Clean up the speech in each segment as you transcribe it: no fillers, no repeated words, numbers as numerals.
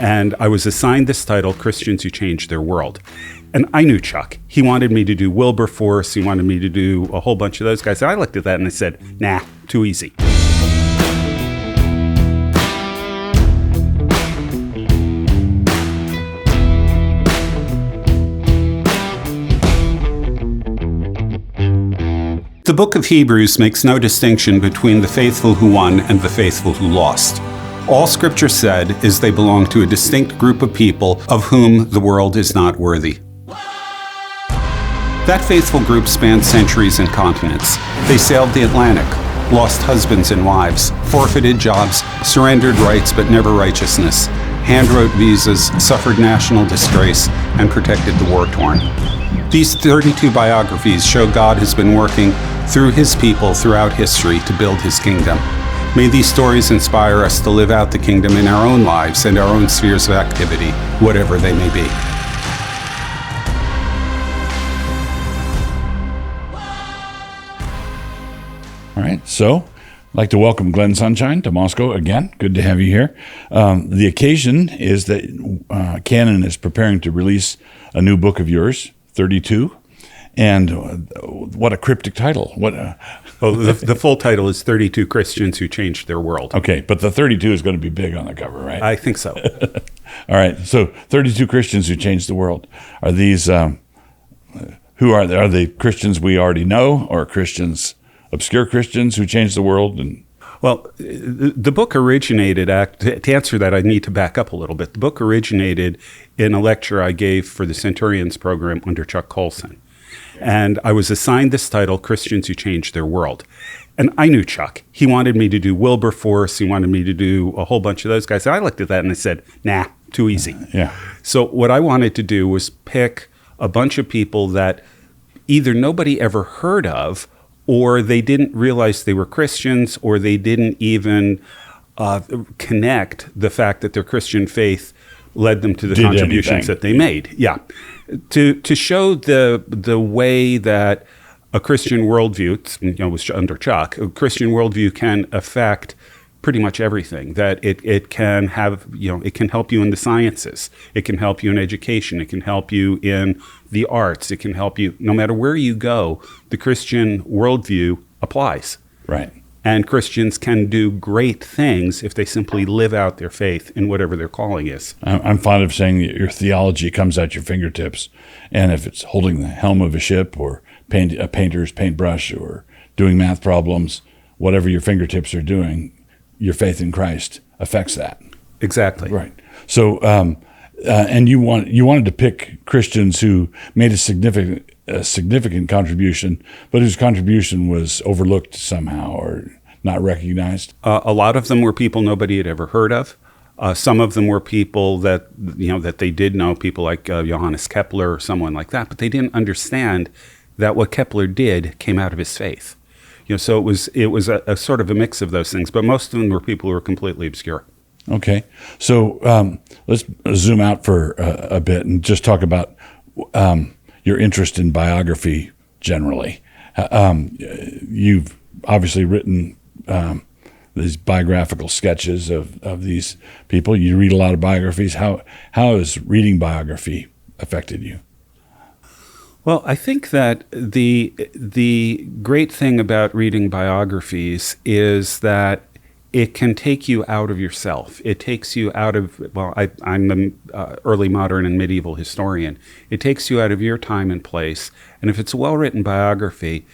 And I was assigned this title, Christians Who Changed Their World. And I knew Chuck. He wanted me to do Wilberforce. He wanted me to do a whole bunch of those guys. And I looked at that and I said, nah, too easy. The book of Hebrews makes no distinction between the faithful who won and the faithful who lost. All Scripture said is they belong to a distinct group of people of whom the world is not worthy. That faithful group spanned centuries and continents. They sailed the Atlantic, lost husbands and wives, forfeited jobs, surrendered rights but never righteousness, hand-wrote visas, suffered national disgrace, and protected the war-torn. These 32 biographies show God has been working through His people throughout history to build His kingdom. May these stories inspire us to live out the kingdom in our own lives and our own spheres of activity, whatever they may be. All right, so I'd like to welcome Glenn Sunshine to Moscow again. Good to have you here. The occasion is that Canon is preparing to release a new book of yours, 32. And what a cryptic title. Well, the full title is 32 Christians Who Changed Their World. Okay, but the 32 is going to be big on the cover, right? I think so. All right, so 32 Christians Who Changed the World. Are these, who are they? Are they Christians we already know, or Christians, obscure Christians who changed the world? And well, the book originated, to answer that, I need to back up a little bit. The book originated in a lecture I gave for the Centurions program under Chuck Colson. And I was assigned this title, Christians Who Changed Their World. And I knew Chuck. He wanted me to do Wilberforce. He wanted me to do a whole bunch of those guys. And I looked at that and I said, nah, too easy. Yeah. So what I wanted to do was pick a bunch of people that either nobody ever heard of, or they didn't realize they were Christians, or they didn't even connect the fact that their Christian faith led them to the contributions that they made. Yeah. To show the way that a Christian worldview, was under Chuck, a Christian worldview can affect pretty much everything. That it can have, it can help you in the sciences, it can help you in education, it can help you in the arts, it can help you no matter where you go. The Christian worldview applies. Right. And Christians can do great things if they simply live out their faith in whatever their calling is. I'm fond of saying that your theology comes at your fingertips. And if it's holding the helm of a ship, or a painter's paintbrush, or doing math problems, whatever your fingertips are doing, your faith in Christ affects that. Exactly. Right. So, and you wanted to pick Christians who made a significant contribution, but whose contribution was overlooked somehow or not recognized. A lot of them were people nobody had ever heard of. Some of them were people that that they did know, people like Johannes Kepler or someone like that, but they didn't understand that what Kepler did came out of his faith. So it was a sort of a mix of those things, but most of them were people who were completely obscure. Okay, so let's zoom out for a bit and just talk about your interest in biography generally. You've obviously written these biographical sketches of these people. You read a lot of biographies. How has reading biography affected you? Well, I think that the great thing about reading biographies is that it can take you out of yourself. It takes you out of, I'm an early modern and medieval historian. It takes you out of your time and place. And if it's a well-written biography,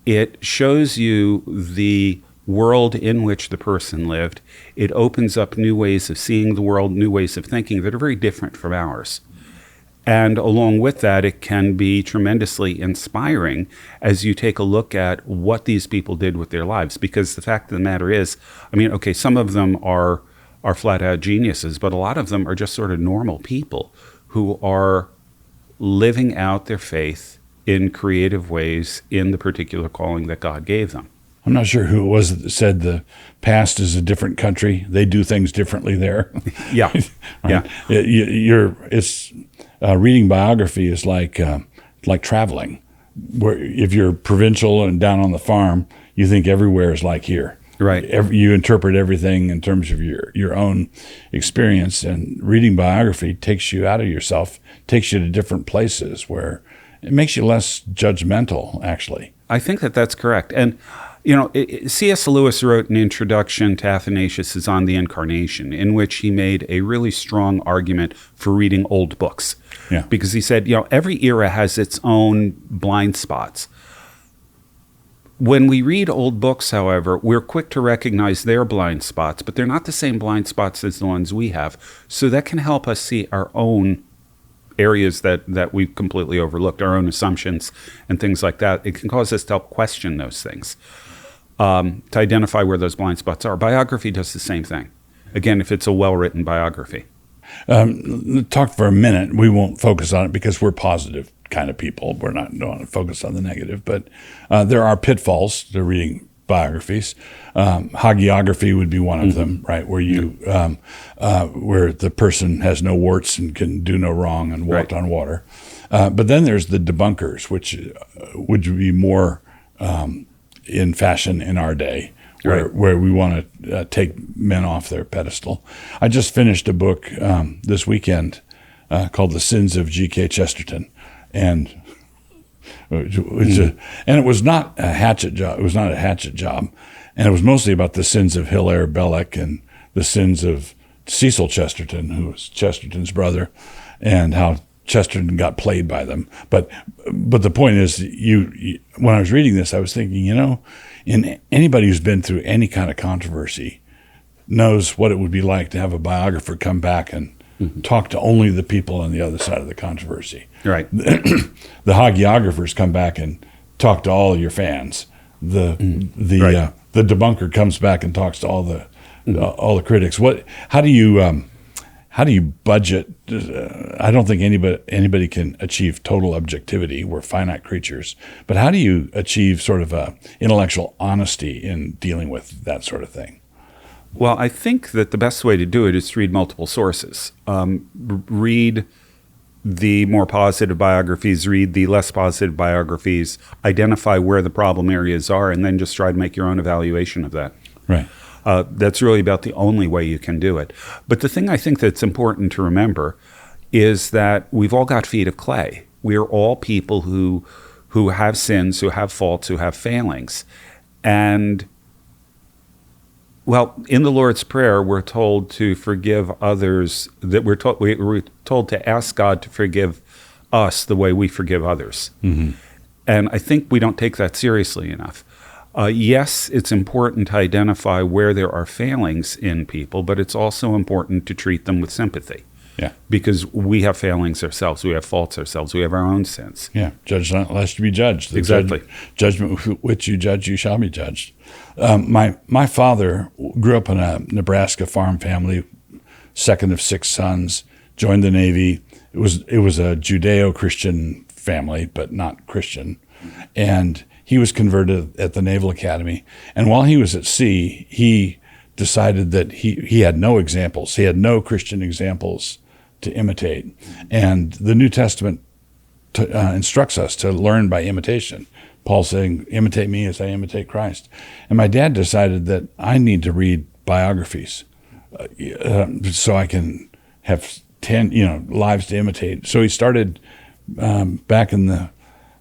it shows you the world in which the person lived. It opens up new ways of seeing the world, new ways of thinking that are very different from ours. And along with that, it can be tremendously inspiring as you take a look at what these people did with their lives. Because the fact of the matter is, some of them are flat out geniuses, but a lot of them are just sort of normal people who are living out their faith in creative ways in the particular calling that God gave them. I'm not sure who it was that said the past is a different country. They do things differently there. Yeah. Right? Yeah. Reading biography is like traveling. Where if you're provincial and down on the farm, you think everywhere is like here. Right. You interpret everything in terms of your own experience, and reading biography takes you out of yourself, takes you to different places where it makes you less judgmental, actually. I think that that's correct. And, you know, C.S. Lewis wrote an introduction to Athanasius' On the Incarnation, in which he made a really strong argument for reading old books. Yeah. Because he said, you know, every era has its own blind spots. When we read old books, however, we're quick to recognize their blind spots, but they're not the same blind spots as the ones we have. So that can help us see our own areas that we've completely overlooked, our own assumptions and things like that. It can cause us to help question those things, to identify where those blind spots are. Biography does the same thing. Again, if it's a well-written biography. Talk for a minute. We won't focus on it because we're positive kind of people. We're not going to focus on the negative, but there are pitfalls to reading biographies. Hagiography would be one of them, right? Where you, where the person has no warts and can do no wrong and walked on water. But then there's the debunkers, which would be more in fashion in our day, where we want to take men off their pedestal. I just finished a book this weekend called The Sins of G.K. Chesterton. And it was not a hatchet job. It was not a hatchet job, and it was mostly about the sins of Hilaire Belloc and the sins of Cecil Chesterton, who was Chesterton's brother, and how Chesterton got played by them. But the point is, when I was reading this, I was thinking, you know, anybody who's been through any kind of controversy knows what it would be like to have a biographer come back and talk to only the people on the other side of the controversy. Right. The hagiographers come back and talk to all your fans. The debunker comes back and talks to all the critics. How do you budget? I don't think anybody can achieve total objectivity. We're finite creatures. But how do you achieve sort of a intellectual honesty in dealing with that sort of thing? Well, I think that the best way to do it is to read multiple sources. Read the more positive biographies, read the less positive biographies, identify where the problem areas are, and then just try to make your own evaluation of that. Right. That's really about the only way you can do it. But the thing I think that's important to remember is that we've all got feet of clay. We are all people who have sins, who have faults, who have failings. And well, in the Lord's Prayer, we're told to forgive others. That we're told to ask God to forgive us the way we forgive others. Mm-hmm. And I think we don't take that seriously enough. Yes, it's important to identify where there are failings in people, but it's also important to treat them with sympathy. Yeah. Because we have failings ourselves. We have faults ourselves. We have our own sins. Yeah. Judge not lest you be judged. Exactly. Judgment with which you judge, you shall be judged. My father grew up in a Nebraska farm family, second of 6 sons, joined the Navy. It was a Judeo-Christian family, but not Christian. And he was converted at the Naval Academy. And while he was at sea, he decided that he had no examples. He had no Christian examples to imitate. And the New Testament instructs us to learn by imitation. Paul saying, imitate me as I imitate Christ. And my dad decided that I need to read biographies so I can have 10 lives to imitate. So he started back in the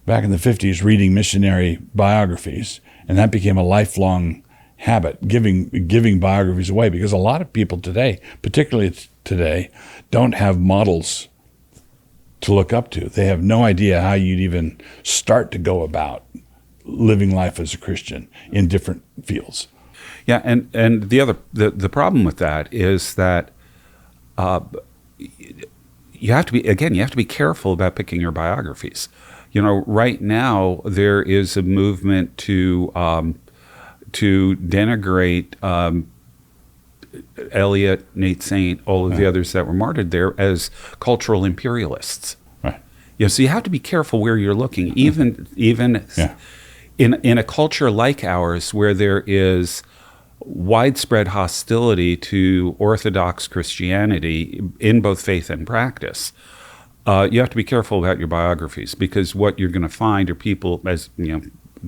50s reading missionary biographies, and that became a lifelong habit, giving biographies away, because a lot of people today, particularly today, don't have models to look up to. They have no idea how you'd even start to go about living life as a Christian in different fields. Yeah, and the problem with that is that you have to be careful about picking your biographies. Right now there is a movement to denigrate Eliot, Nate Saint, all of the others that were martyred there as cultural imperialists. Right. So you have to be careful where you're looking, even in a culture like ours, where there is widespread hostility to Orthodox Christianity in both faith and practice. You have to be careful about your biographies, because what you're going to find are people, as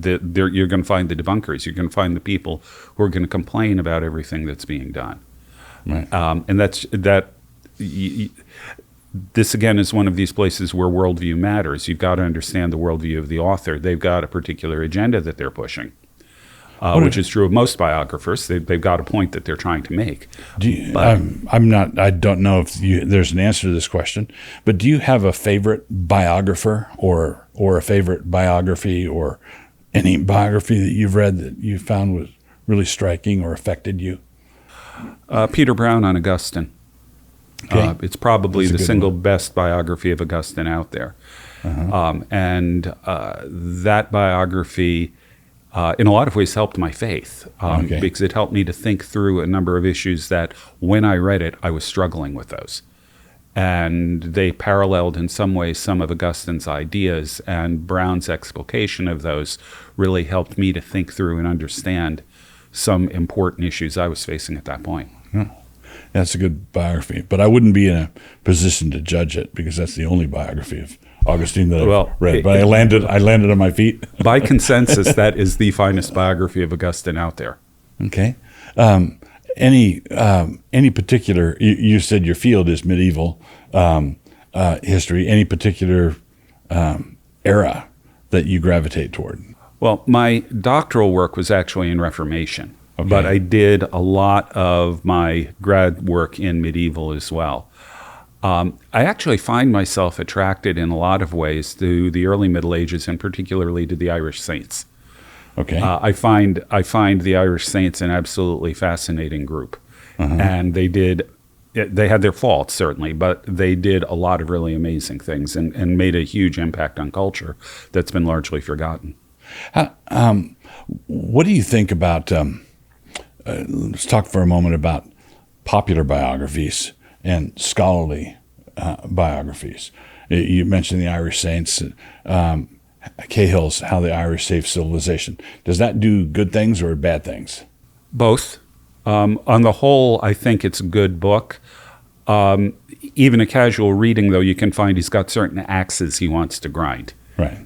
you're going to find the debunkers. You're going to find the people who are going to complain about everything that's being done. Right. And this again is one of these places where worldview matters. You've got to understand the worldview of the author. They've got a particular agenda that they're pushing, which is true of most biographers. They've got a point that they're trying to make. I don't know if there's an answer to this question, but do you have a favorite biographer or a favorite biography or any biography that you've read that you found was really striking or affected you? Peter Brown on Augustine. Okay. It's probably the single best biography of Augustine out there. And that biography, in a lot of ways, helped my faith because it helped me to think through a number of issues that when I read it, I was struggling with those. And they paralleled in some ways some of Augustine's ideas, and Brown's explication of those really helped me to think through and understand some important issues I was facing at that point. Yeah. That's a good biography, but I wouldn't be in a position to judge it because that's the only biography of Augustine that I've read. But I landed on my feet. By consensus, that is the finest biography of Augustine out there. Okay. Any particular? You said your field is medieval history. Any particular era that you gravitate toward? Well, my doctoral work was actually in Reformation. Okay. But I did a lot of my grad work in medieval as well. I actually find myself attracted in a lot of ways to the early Middle Ages, and particularly to the Irish saints. Okay. I find the Irish saints an absolutely fascinating group, and they had their faults certainly, but they did a lot of really amazing things and made a huge impact on culture that's been largely forgotten. What do you think about? Let's talk for a moment about popular biographies and scholarly biographies. You mentioned the Irish saints, Cahill's How the Irish Saved Civilization. Does that do good things or bad things? Both. On the whole, I think it's a good book. Even a casual reading, though, you can find he's got certain axes he wants to grind. Right.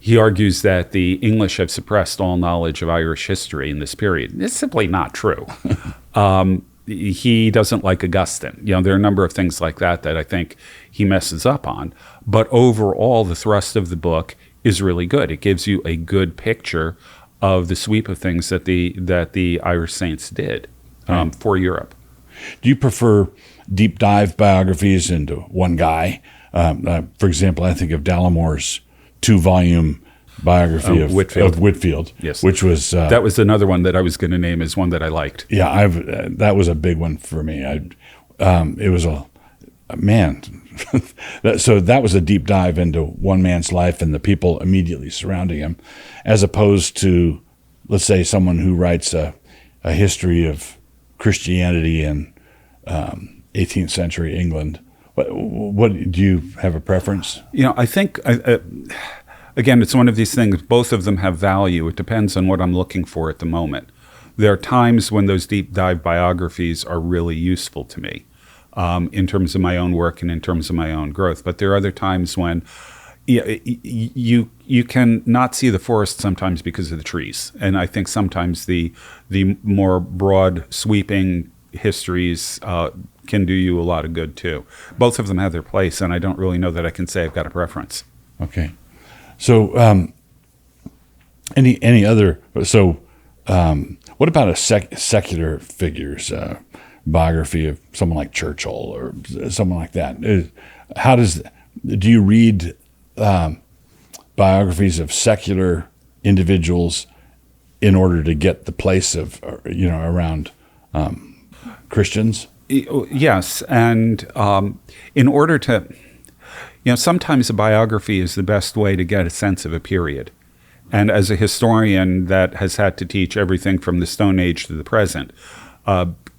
He argues that the English have suppressed all knowledge of Irish history in this period. It's simply not true. He doesn't like Augustine. There are a number of things like that I think he messes up on. But overall, the thrust of the book is really good. It gives you a good picture of the sweep of things that the Irish saints did for Europe. Do you prefer deep dive biographies into one guy? For example, I think of Dallamore's 2-volume biography of Whitefield, yes, which was that was another one that I was going to name as one that I liked. Yeah, that was a big one for me. It was a man. So that was a deep dive into one man's life and the people immediately surrounding him, as opposed to, let's say, someone who writes a history of Christianity in 18th century England. What do you have a preference? I think, again, it's one of these things, both of them have value. It depends on what I'm looking for at the moment. There are times when those deep dive biographies are really useful to me in terms of my own work and in terms of my own growth. But there are other times when you can not see the forest sometimes because of the trees. And I think sometimes the more broad, sweeping histories can do you a lot of good too. Both of them have their place, and I don't really know that I can say I've got a preference. Okay. So any other? So what about a secular figure's biography of someone like Churchill or someone like that? Do you read biographies of secular individuals in order to get the place of around Christians? Yes, and in order to, sometimes a biography is the best way to get a sense of a period. And as a historian that has had to teach everything from the Stone Age to the present,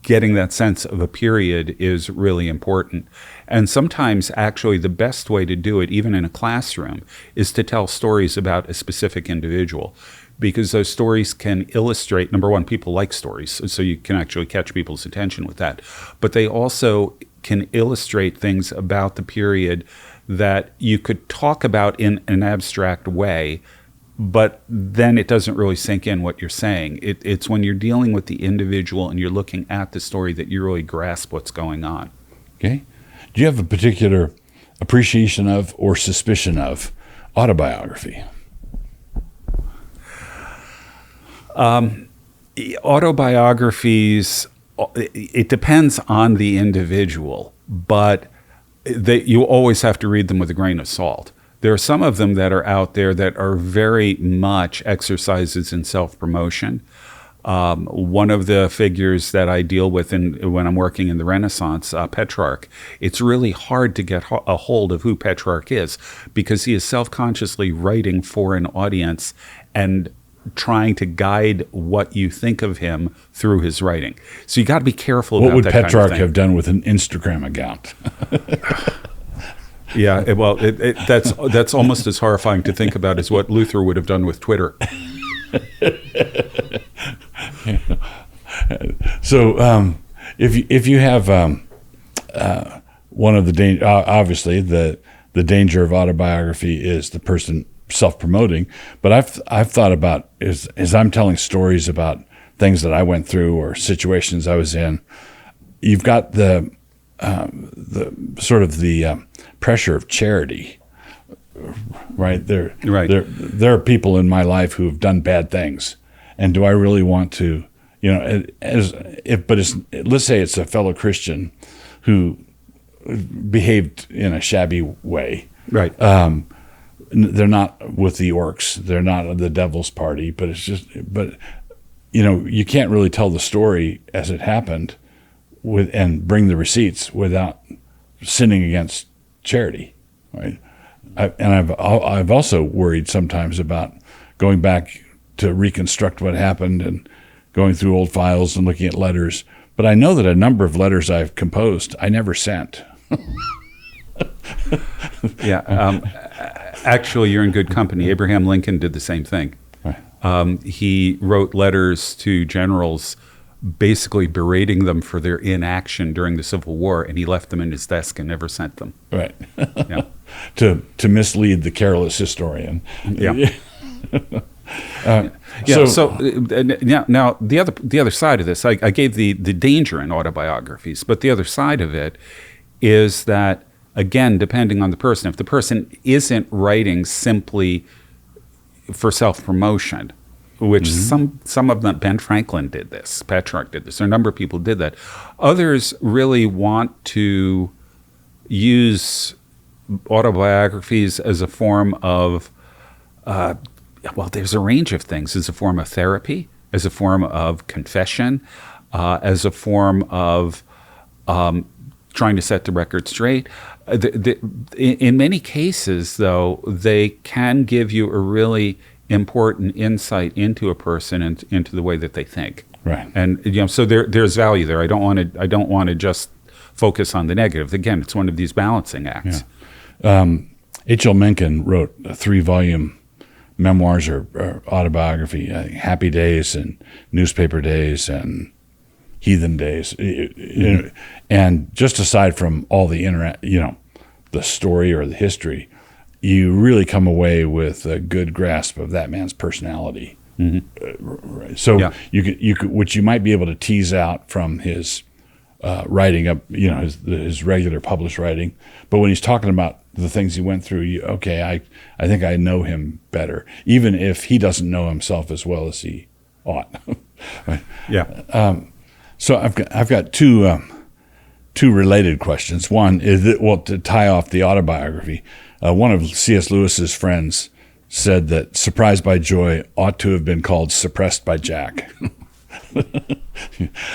getting that sense of a period is really important. And sometimes actually the best way to do it, even in a classroom, is to tell stories about a specific individual. Because those stories can illustrate, number one, people like stories, so you can actually catch people's attention with that. But they also can illustrate things about the period that you could talk about in an abstract way, but then it doesn't really sink in what you're saying. It's when you're dealing with the individual and you're looking at the story that you really grasp what's going on. Okay. Do you have a particular appreciation of or suspicion of autobiography? Autobiographies, it depends on the individual, but you always have to read them with a grain of salt. There are some of them that are out there that are very much exercises in self-promotion. One of the figures that I deal with when I'm working in the Renaissance, Petrarch, it's really hard to get a hold of who Petrarch is because he is self-consciously writing for an audience and trying to guide what you think of him through his writing. So you got to be careful about that kind of thing. What would Petrarch have done with an Instagram account? Yeah, well, that's almost as horrifying to think about as what Luther would have done with Twitter. So, if you have one of the obviously the danger of autobiography is the person self-promoting, but I've thought about as I'm telling stories about things that I went through or situations I was in. You've got the sort of the pressure of charity, right? There are people in my life who have done bad things, and do I really want to, let's say it's a fellow Christian who behaved in a shabby way, right? They're not with the orcs, they're not the devil's party, but you can't really tell the story as it happened and bring the receipts without sinning against charity, right? I've also worried sometimes about going back to reconstruct what happened and going through old files and looking at letters. But I know that a number of letters I've composed I never sent. Yeah, actually, you're in good company. Abraham Lincoln did the same thing. Right. He wrote letters to generals basically berating them for their inaction during the Civil War, and he left them in his desk and never sent them. Right. Yeah. to mislead the careless historian. Yeah. Now the other side of this, I gave the danger in autobiographies, but the other side of it is that, again, depending on the person, if the person isn't writing simply for self-promotion, which some of them, Ben Franklin did this, Petrarch did this, a number of people did that. Others really want to use autobiographies as a form of, there's a range of things, as a form of therapy, as a form of confession, as a form of trying to set the record straight. In many cases, though, they can give you a really important insight into a person and into the way that they think. Right. And so there's value there. I don't want to just focus on the negative. Again, it's one of these balancing acts. Yeah. H.L. Mencken wrote 3-volume memoirs or autobiography, Happy Days and Newspaper Days and Heathen Days. And just aside from all the the story or the history, you really come away with a good grasp of that man's personality. Mm-hmm. So you could, which you might be able to tease out from his writing up, his regular published writing. But when he's talking about the things he went through, I think I know him better, even if he doesn't know himself as well as he ought. Right? Yeah. So I've got two related questions. One is to tie off the autobiography. One of C.S. Lewis's friends said that Surprised by Joy ought to have been called Suppressed by Jack.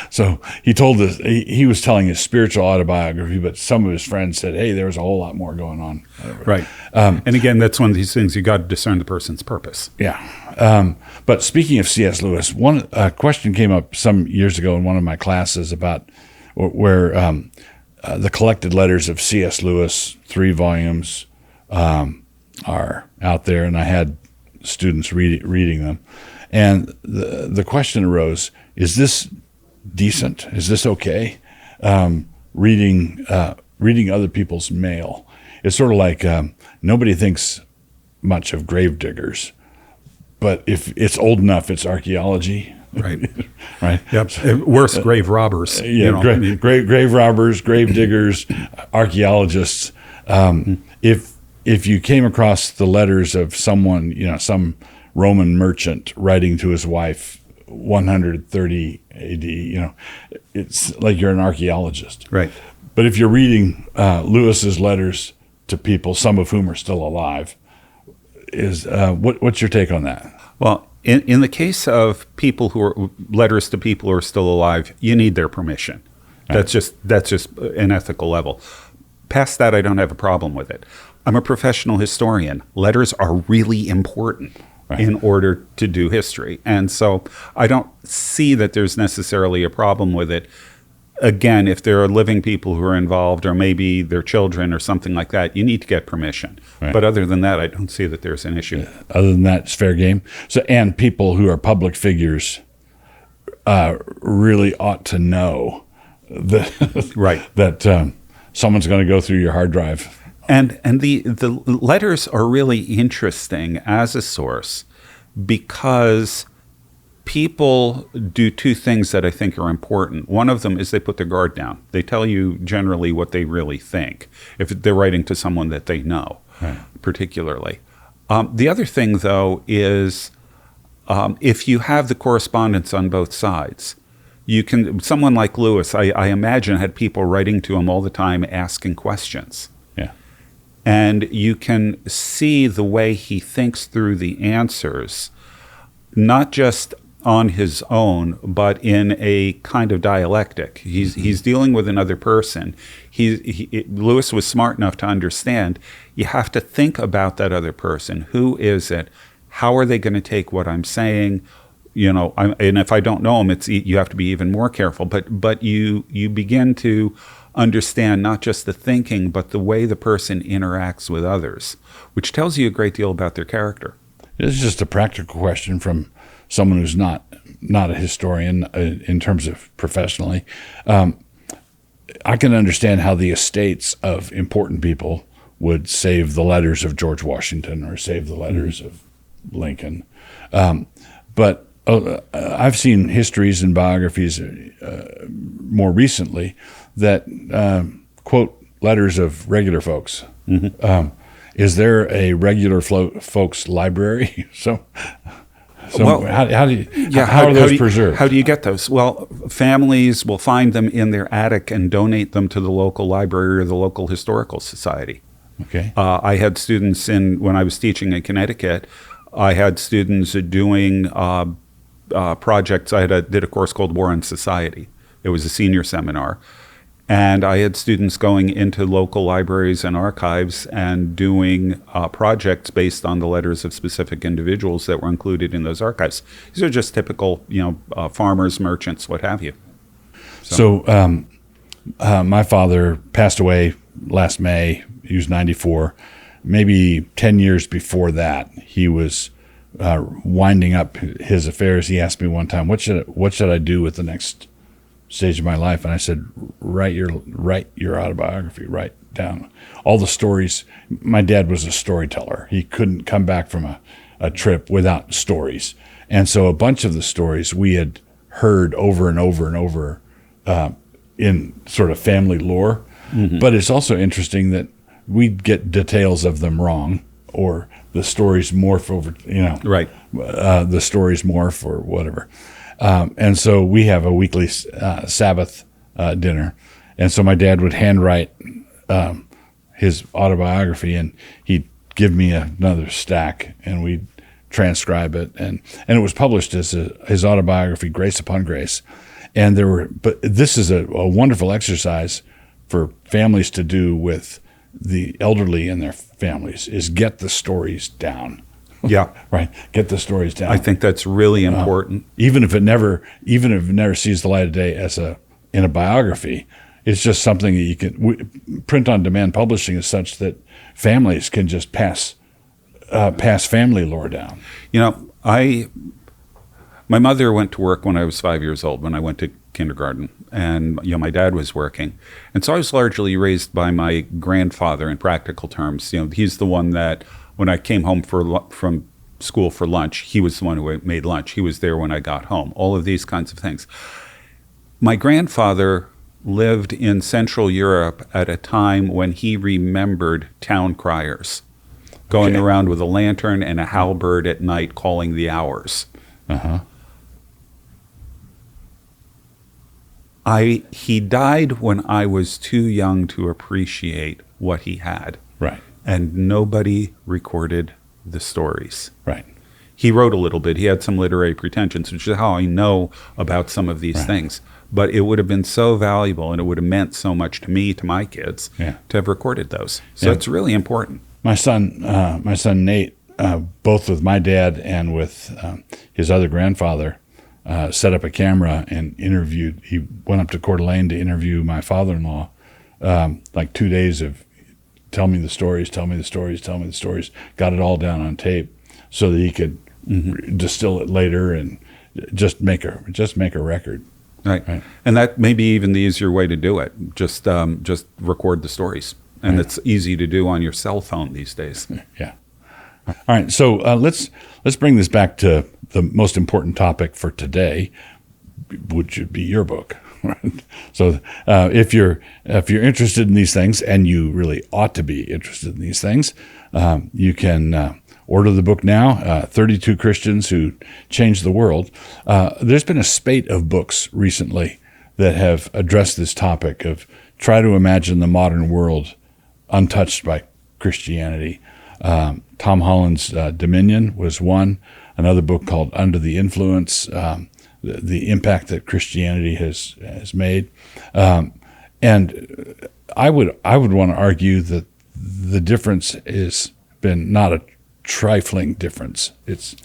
So he told us he was telling his spiritual autobiography, but some of his friends said, "Hey, there's a whole lot more going on." Right. And again, that's one of these things you got to discern the person's purpose. Yeah. But speaking of C.S. Lewis, a question came up some years ago in one of my classes about where the collected letters of C.S. Lewis, 3 volumes, are out there, and I had students reading them. And the question arose, is this decent? Is this okay? Reading other people's mail. It's sort of like nobody thinks much of grave diggers, but if it's old enough, it's archaeology. Right. Right. Yep. Worse, grave robbers. Yeah. Grave robbers, grave diggers, archaeologists. If you came across the letters of someone, some Roman merchant writing to his wife 130 AD, it's like you're an archaeologist. Right. But if you're reading Lewis's letters to people, some of whom are still alive, what's your take on that? Well, in the case of people who are letters to people who are still alive, you need their permission. That's just an ethical level. Past that, I don't have a problem with it. I'm a professional historian. Letters are really important in order to do history. And so I don't see that there's necessarily a problem with it. Again, if there are living people who are involved, or maybe their children or something like that, you need to get permission. Right. But other than that, I don't see that there's an issue. Other than that, it's fair game. So, and people who are public figures really ought to know that someone's going to go through your hard drive. And the letters are really interesting as a source because people do two things that I think are important. One of them is they put their guard down. They tell you generally what they really think, if they're writing to someone that they know, particularly. The other thing, though, is if you have the correspondence on both sides, someone like Lewis, I imagine, had people writing to him all the time asking questions. Yeah. And you can see the way he thinks through the answers, not just on his own, but in a kind of dialectic. He's dealing with another person. Lewis was smart enough to understand you have to think about that other person. Who is it? How are they going to take what I'm saying? And if I don't know them, you have to be even more careful. But you begin to understand not just the thinking, but the way the person interacts with others, which tells you a great deal about their character. This is just a practical question from someone who's not a historian in terms of professionally. I can understand how the estates of important people would save the letters of George Washington or save the letters of Lincoln. But I've seen histories and biographies more recently that quote letters of regular folks. Is there a regular folks library? Well, how are those preserved? How do you get those? Well, families will find them in their attic and donate them to the local library or the local historical society. Okay. I had students when I was teaching in Connecticut, I had students doing projects. I did a course called War and Society. It was a senior seminar. And I had students going into local libraries and archives and doing projects based on the letters of specific individuals that were included in those archives. These are just typical, farmers, merchants, what have you. So my father passed away last May. He was 94. Maybe 10 years before that, he was winding up his affairs. He asked me one time, what should I do with the next stage of my life? And I said, write your autobiography, write down all the stories. My dad was a storyteller. He couldn't come back from a trip without stories. And so a bunch of the stories we had heard over and over and over in sort of family lore. Mm-hmm. But it's also interesting that we'd get details of them wrong, or the stories morph over, right. The stories morph or whatever. And so we have a weekly Sabbath dinner. And so my dad would handwrite his autobiography, and he'd give me another stack, and we'd transcribe it. And it was published as his autobiography, Grace Upon Grace. But this is a wonderful exercise for families to do with the elderly in their families, is get the stories down. Yeah. Right. Get the stories down. I think that's really important. Even if it never sees the light of day in a biography, it's just something that you can print on demand. Publishing is such that families can just pass family lore down. My mother went to work when I was 5 years old, when I went to kindergarten, and my dad was working, and so I was largely raised by my grandfather in practical terms. He's the one that, when I came home from school for lunch. He was the one who made lunch. He was there when I got home. All of these kinds of things. My grandfather lived in Central Europe at a time when he remembered town criers going around with a lantern and a halberd at night calling the hours. He died when I was too young to appreciate what he had. Right. And nobody recorded the stories. Right. He wrote a little bit. He had some literary pretensions, which is how I know about some of these things. But it would have been so valuable, and it would have meant so much to me, to my kids, to have recorded those. So it's really important. My son Nate, both with my dad and with his other grandfather, set up a camera and interviewed. He went up to Coeur d'Alene to interview my father-in-law, like 2 days of tell me the stories, tell me the stories, tell me the stories. Got it all down on tape so that he could distill it later and just make a record. Right. And that may be even the easier way to do it. Just record the stories. And it's easy to do on your cell phone these days. Yeah. All right. So let's bring this back to the most important topic for today, which would be your book. Right? So if you're interested in these things, and you really ought to be interested in these things, you can order the book now, 32 Christians Who Changed the World. There's been a spate of books recently that have addressed this topic of try to imagine the modern world untouched by Christianity. Tom Holland's Dominion was one. Another book called Under the Influence, the impact that Christianity has made. And I would want to argue that the difference has been not a trifling difference. It's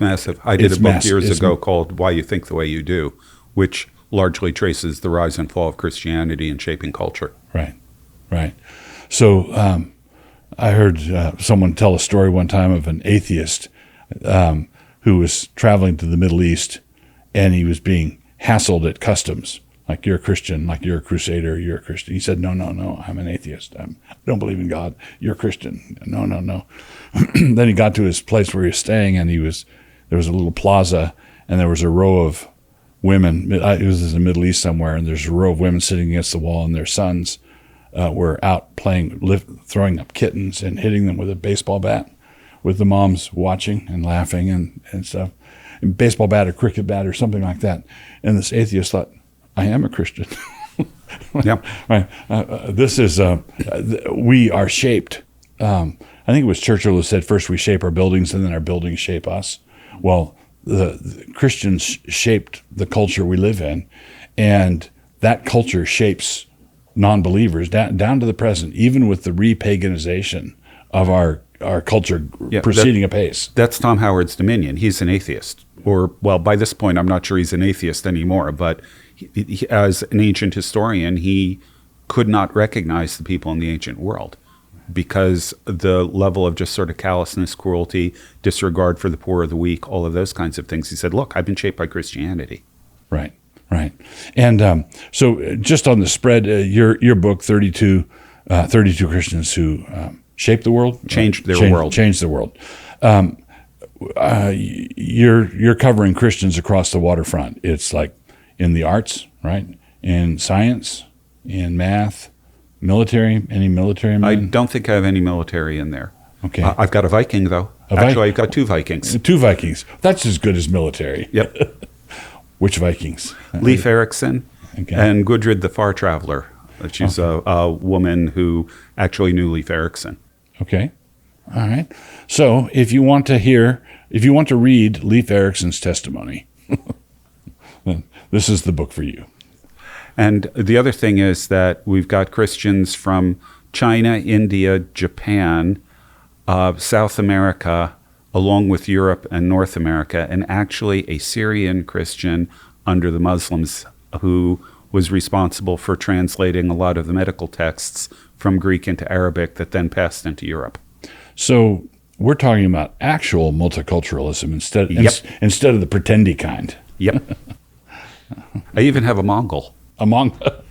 massive. I did a book years ago called Why You Think the Way You Do, which largely traces the rise and fall of Christianity in shaping culture. Right. So I heard someone tell a story one time of an atheist who was traveling to the Middle East, and he was being hassled at customs. Like, you're a Christian, like you're a crusader, you're a Christian. He said, no, I'm an atheist. I don't believe in God. You're a Christian. No. Then he got to his place where he was staying, and there was a little plaza, and there was a row of women. It was in the Middle East somewhere, and there's a row of women sitting against the wall, and their sons were out playing, throwing up kittens and hitting them with a baseball bat, with the moms watching and laughing and stuff. A baseball bat or cricket bat or something like that. And this atheist thought, I am a Christian. Yeah. Right. This is, we are shaped. I think it was Churchill who said, first we shape our buildings and then our buildings shape us. Well, the Christians shaped the culture we live in, and that culture shapes non-believers down to the present, even with the repaganization of our culture proceeding apace. That's Tom Howard's Dominion. He's an atheist. Or, well, by this point, I'm not sure he's an atheist anymore, but he, as an ancient historian, he could not recognize the people in the ancient world because the level of just sort of callousness, cruelty, disregard for the poor or the weak, all of those kinds of things. He said, look, I've been shaped by Christianity. Right. And so just on the spread, your book, 32 Christians Who Shaped the World? Changed the world. You're covering Christians across the waterfront. It's like in the arts, right? In science, in math, military, any military men? I don't think I have any military in there. Okay. I've got a Viking, though. Actually, I've got 2 Vikings. 2 Vikings. That's as good as military. Yep. Which Vikings? Leif Erikson and Gudrid the Far Traveler. She's a woman who actually knew Leif Erikson. Okay. All right. So if you want to read Leif Erikson's testimony, then this is the book for you. And the other thing is that we've got Christians from China, India, Japan, South America, along with Europe and North America, and actually a Syrian Christian under the Muslims who was responsible for translating a lot of the medical texts from Greek into Arabic that then passed into Europe. So we're talking about actual multiculturalism instead of the pretendy kind. Yep. I even have a Mongol. A Mongol.